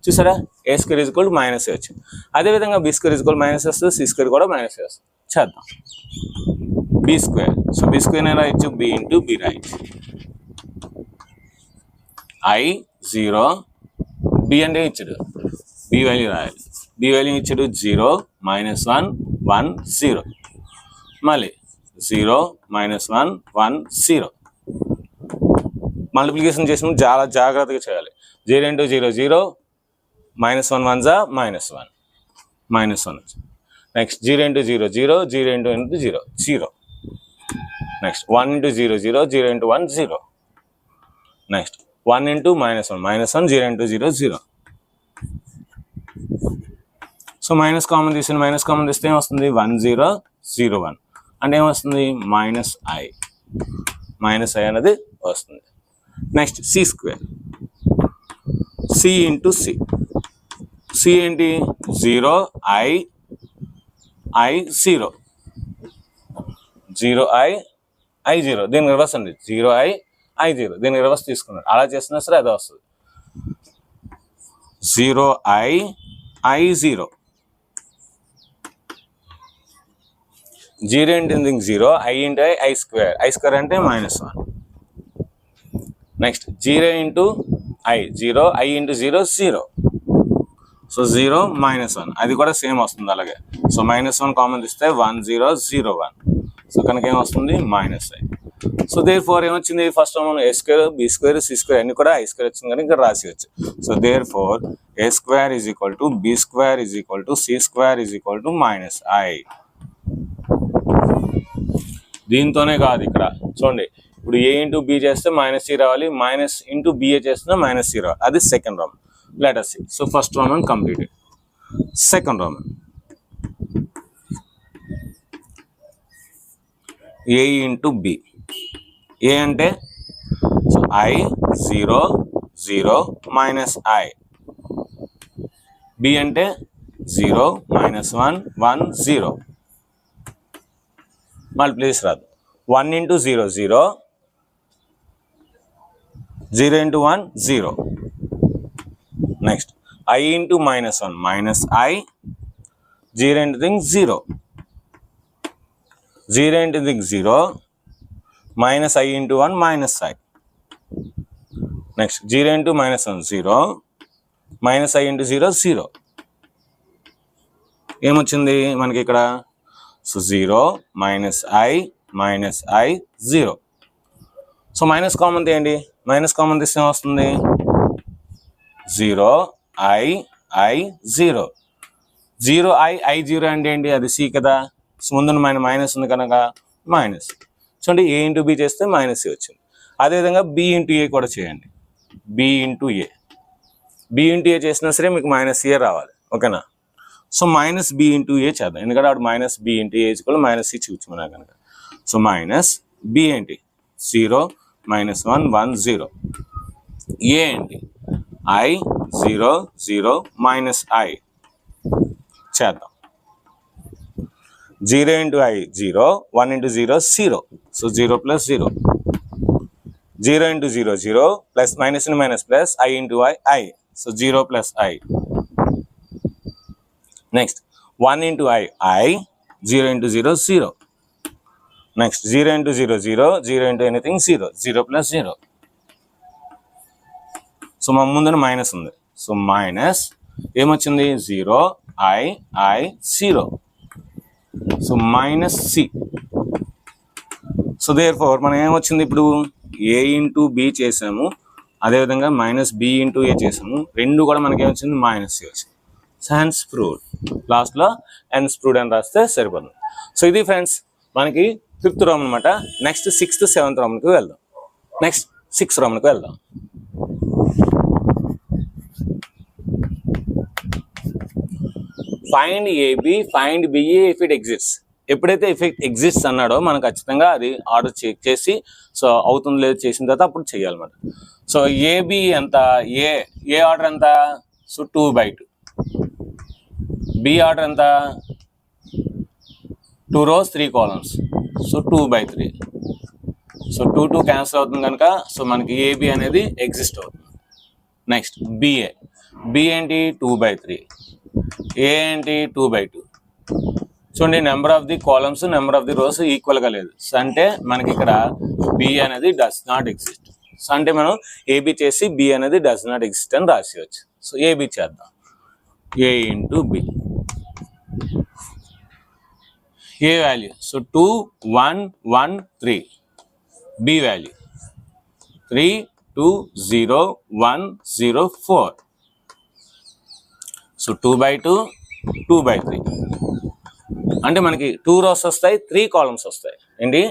చూసారా? A square is equal to -a వచ్చింది. అదేవిధంగా B square is equal -a వస్తుంది, సి స్క్వేర్ కూడా -a వస్తుంది. చేద్దాం. B square. So B square ఏం రాయొచ్చు? బి ఇంటూ బి రాయొచ్చు. I 0. బి అంటే ఇచ్చాడు, బి వాల్యూ రాయాలి. బి వాల్యూ ఇచ్చాడు 0 -1 1 0, మళ్ళీ 0 -1 1 0. మల్టిప్లికేషన్ చేసినప్పుడు చాలా జాగ్రత్తగా చేయాలి. 0 × 0 0, -1 1 -1 -1. Next 0 × 0 0, 0 × 0 0. Next 1 × 0 0, 0 × 1 0. Next 1 × -1 -1, 0 × 0 0. So minus common తీసిన మైనస్ కామన్ తీస్తే ఏమొస్తుంది 1 0 0 1 అంటే ఏమొస్తుంది -i అనేది వస్తుంది. Next c², c × c. c ఏంటి 0 i 0, 0 i 0, దీనికి రివర్స్ అండి 0 i 0, దీనికి రివర్స్ తీసుకున్నారు. అలా చేసినా సరే అదే వస్తుంది 0 i 0. 0 × 0, i × i square అంటే -1. Next 0 × i 0, i × 0 0. సో 0 -1 అది కూడా సేమ్ వస్తుంది అలాగే. సో -1 కామన్ తీస్తే 1 0 0 1. సో కనుక ఏమొస్తుంది -i. సో దేర్ఫోర్ ఏమొచ్చింది ఫస్ట్ మనం a² b² c² అన్ని కూడా i² వచ్చింది కానీ ఇక్కడ రాసివచ్చు. So therefore a² = b² = c² = -i. దీంతోనే కాదు ఇక్కడ చూడండి, ఇప్పుడు a × b చేస్తే -c రావాలి, - × ba చేస్తే -c రావాలి. అది second Roman. Let us see. So first Roman completed. Second Roman a × b. a అంటే సో i 0 0 -i. b అంటే 0 -1 1 0. మల్టిప్లికేషన్ రాదు. 1 × 0 0, 0 × 1 0. Next i × -1 -i, 0 × 0, 0 × 0 -i × 1 -i. Next 0 × -1 0, -i × 0 0. ఏమొచ్చింది మనకి ఇక్కడ so 0 -i 0. So minus common తీయండి. Minus common తీస్తే ఏమొస్తుంది 0 i 0. 0 i 0 అంటే ఏంటి అది c కదా. సో ముందు మైనస్ ఉంది కనుక మైనస్. చూడండి a × b చేస్తే -c వచ్చింది. అదేవిధంగా b × a కూడా చేయండి. b × a చేసినా సరే మీకు -a రావాలి. ఓకేనా. సో -b × a చేద్దాం, ఎందుకంటే అప్పుడు -b × a -c చూపించమన్నా కనుక. సో -b ఏంటి 0 -1 1 0. a ఏంటి i 0 0 -i చేద్దాం. 0 × i 0, 1 × 0 0. So 0 + 0. 0 × 0 0 plus minus plus i × i. So 0 + i. Next 1 × i 0 × 0 0. Next 0 × 0 0, 0 × anything 0, 0 + 0. So మా ముందున మైనస్ ఉంది. సో మైనస్ ఏమొచ్చింది 0 i 0. So -c. So therefore మనం ఏమొచ్చింది ఇప్పుడు a × b చేసాము, అదేవిధంగా -b × a చేసాము. రెండు కూడా మనకి ఏమొచ్చింది -c వచ్చింది. Hence proved. లాస్ట్లో హెన్స్ ప్రూవ్డ్ అని రాస్తే సరిపోతుంది. సో ఇది ఫ్రెండ్స్ మనకి 5th రోమన్ అనమాట. నెక్స్ట్ 6th 7th రోమన్కి వెళ్దాం. నెక్స్ట్ 6th రోమన్కి వెళ్దాం. Find AB, find BA if it exists. ఎప్పుడైతే ఇఫెక్ట్ ఎగ్జిస్ట్స్ అన్నాడో మనం ఖచ్చితంగా అది ఆర్డర్ చెక్ చేసి సో అవుతుందో లేదో చేసిన తర్వాత అప్పుడు చేయాలన్నమాట. సో AB ఎంత, ఏ ఆర్డర్ ఎంత, సో 2/2. B ఆర్డర్ ఎంత 2 rows 3 columns, so 2/3. So 2 cancel అవుతుంది కనుక సో మనకి AB అనేది ఎగ్జిస్ట్ అవుతుంది. నెక్స్ట్ B ఏంటి 2/3, A ఏంటి 2/2. చూడండి number of the columns number of the rows ఈక్వల్గా లేదు. సో అంటే మనకి ఇక్కడ B అనేది డస్ నాట్ ఎగ్జిస్ట్. సో అంటే మనం AB చేసి B అనేది డస్ నాట్ ఎగ్జిస్ట్ అని రాసేయచ్చు. సో AB చేద్దాం. A × B A value. So 2, 1, 1, 3. B value 3, 2, 0, 1, 0, 4. So 2 by 2, 2 by 3. అంటే మనకి 2 rows వస్తాయి, 3 columns వస్తాయి ఏంటి.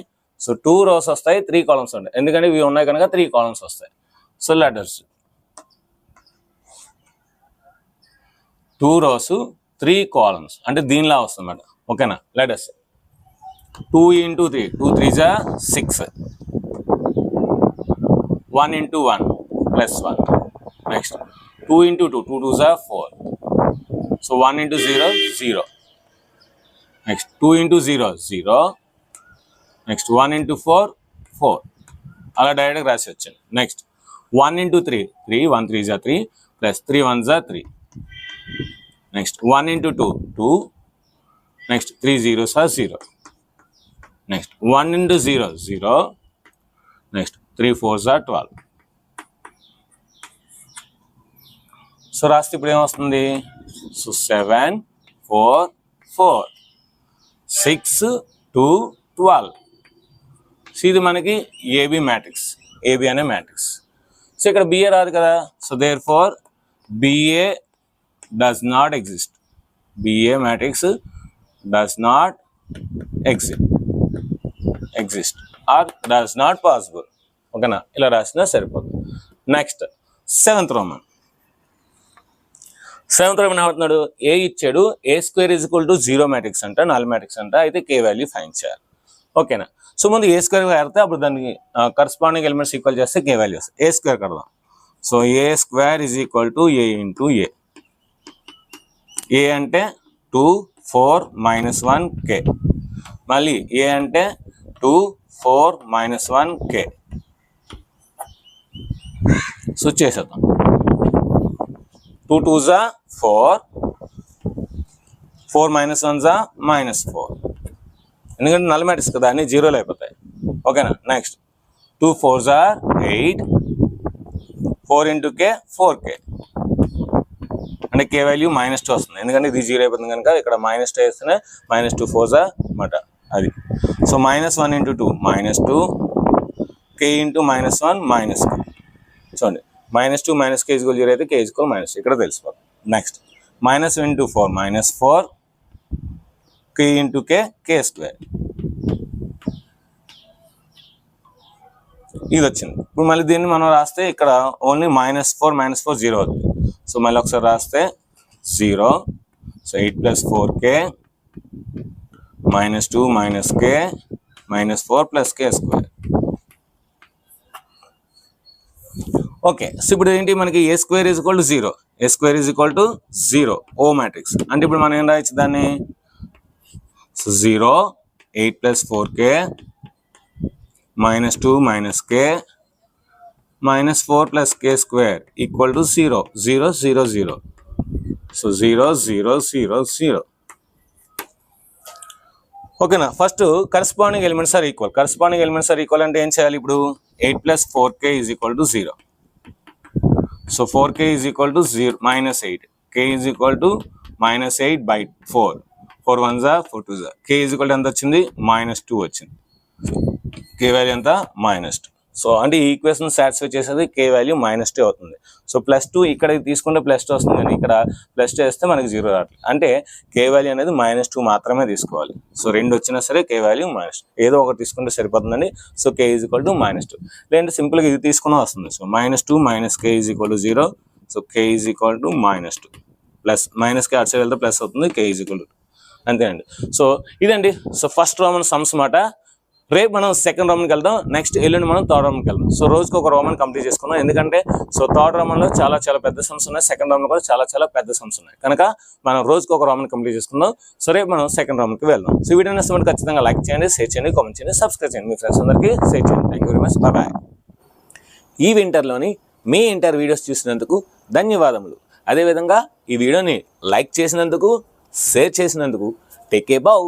సో 2 rows వస్తాయి, 3 columns ఉంటాయి, ఎందుకంటే ఇవి ఉన్నాయి కనుక 3 columns వస్తాయి. సో లెటర్స్ 2 rows 3 columns అంటే దీనిలా వస్తుంది అన్నమాట. ఓకేనా. Letters 2 into 3, 2 3s are 6, 1 into 1 plus 1. Next 2 into 2, 2 2s are 4. So 1 into 0, 0. Next 2 into 0, 0. Next 1 into 4, 4. అలా డైరెక్ట్గా రాసి వచ్చాను. Next 1 into 3, 3, 1 3s are 3 plus 3 1s are 3. Next 1 into 2, 2. Next 3 zeros are 0. Next 1 into 0, 0. Next 3 4s are 12. So రాస్తే ఇప్పుడు ఏమొస్తుంది. So 7 4 4 6 2 12. So ఇది మనకి AB matrix, AB అనే మ్యాట్రిక్స్. సో ఇక్కడ బిఏ రాదు కదా. So therefore BA does not exist. BA matrix does not exist or does not possible. ఓకేనా. ఇలా రాసినా సరిపోతుంది. Next seventh Roman. Seventh Roman ఏమంటున్నాడు. ఏ ఇచ్చాడు, A square is equal to 0 matrix అంట, నల్ మ్యాట్రిక్స్ అంట. అయితే కే వాల్యూ ఫైండ్ చేయాలి. ఓకేనా. సో ముందు ఏ స్క్వేర్ కడితే అప్పుడు దానికి కరస్పాండింగ్ ఎలిమెంట్స్ ఈక్వల్ చేస్తే కే వాల్యూ వస్తుంది. ఏ స్క్వేర్ కడదాం. So A square is equal to A into A. A అంటే 2 4 - 1 కే. మళ్ళీ ఏ అంటే 2 4 - 1 కే. సో చేసేద్దాం. 2 2s are 4, 4 - 1s are -4. ఎందుకంటే నల్ మ్యాట్రిక్స్ కదా, అన్ని జీరోలు అయిపోతాయి. ఓకేనా. Next 2 4s are 8, 4 into k 4k. అంటే కే వాల్యూ -2 వస్తుంది, ఎందుకంటే ఇది 0 అయిపోతుంది కనుక ఇక్కడ -2 వేస్తేనే -2 4s are అన్నమాట. అది so -1 into 2 -2, k into -1 -k. చూడండి -2 - k = 0 అయితే k = -2 ఇక్కడ తెలిసిపోతుంది. Next -1 into 4 -4, k into k k². ఇది వచ్చింది. ఇప్పుడు మళ్ళీ దీన్ని మనం రాస్తే ఇక్కడ ఓన్లీ -4 - 4 0 అవుతుంది. సో మళ్ళీ ఒకసారి రాస్తే 0. So 8 + 4k -2 - k -4 + k². Okay. So ఇప్పుడు ఏంటి మనకి A square is equal to 0, A square is equal to 0 O matrix. అంటే ఇప్పుడు మనం ఏం రాయొచ్చు దాన్ని. So 0 8 + 4k -2 - k -4 + k² = 0 0 0 0. So 0 0 0 0. ఓకేనా. First corresponding elements are equal. Corresponding elements are equal అంటే ఏం చేయాలి. ఇప్పుడు 8 + 4k = 0. So 4k = 0 -8, k = -8/4, 4 1s are 4 2s are. k = ఎంత వచ్చింది. -2 వచ్చింది. k వాల్యూ ఎంత -2. సో అంటే ఈ ఈక్వేషన్ సాటిస్ఫై చేసేది k వాల్యూ -2 అవుతుంది. సో +2 ఇక్కడ తీసుకుంటే +2 వస్తుంది, కానీ ఇక్కడ +2 వేస్తే మనకి 0 రావట్లేదు. అంటే k వాల్యూ అనేది -2 మాత్రమే తీసుకోవాలి. సో 2 వచ్చినా సరే k వాల్యూ -2 ఏదో ఒకటి తీసుకుంటే సరిపోతుందండి. So k = -2. లేదంటే సింపుల్గా ఇది తీసుకున్నా వస్తుంది. So -2 - k = 0. So k = -2 plus -k అటు సైడ్ వెళ్తే ప్లస్ అవుతుంది, k = 2. అంతేనండి. సో ఇదండి. సో ఫస్ట్ రోమన్ సమ్స్ మాట. రేపు మనం సెకండ్ రోమన్కి వెళ్దాం. నెక్స్ట్ ఎల్లుండి మనం థర్డ్ రోమన్కి వెళ్దాం. సో రోజుకి ఒక రోమన్ కంప్లీట్ చేసుకుందాం. ఎందుకంటే సో థర్డ్ రోమన్లో చాలా పెద్ద సమ్స్ ఉన్నాయి, సెకండ్ రోమన్ కూడా చాలా పెద్ద సమ్స్ ఉన్నాయి కనుక మనం రోజుకి ఒక రోమన్ కంప్లీట్ చేసుకుందాం. సో రేపు మనం సెకండ్ రోమన్కి వెళ్దాం. సో వీడియో నచ్చినప్పుడు ఖచ్చితంగా లైక్ చేయండి, షేర్ చేయండి, కామెంట్ చేయండి, సబ్స్క్రైబ్ చేయండి. మీ ఫ్రెండ్స్ అందరికీ షేర్ చేయండి. Thank you very much. Bye. ఈ వింటర్లోని మీ ఇంటర్ వీడియోస్ చూసినందుకు ధన్యవాదములు. అదేవిధంగా ఈ వీడియోని లైక్ చేసినందుకు, షేర్ చేసినందుకు టేక్ ఏ బౌ.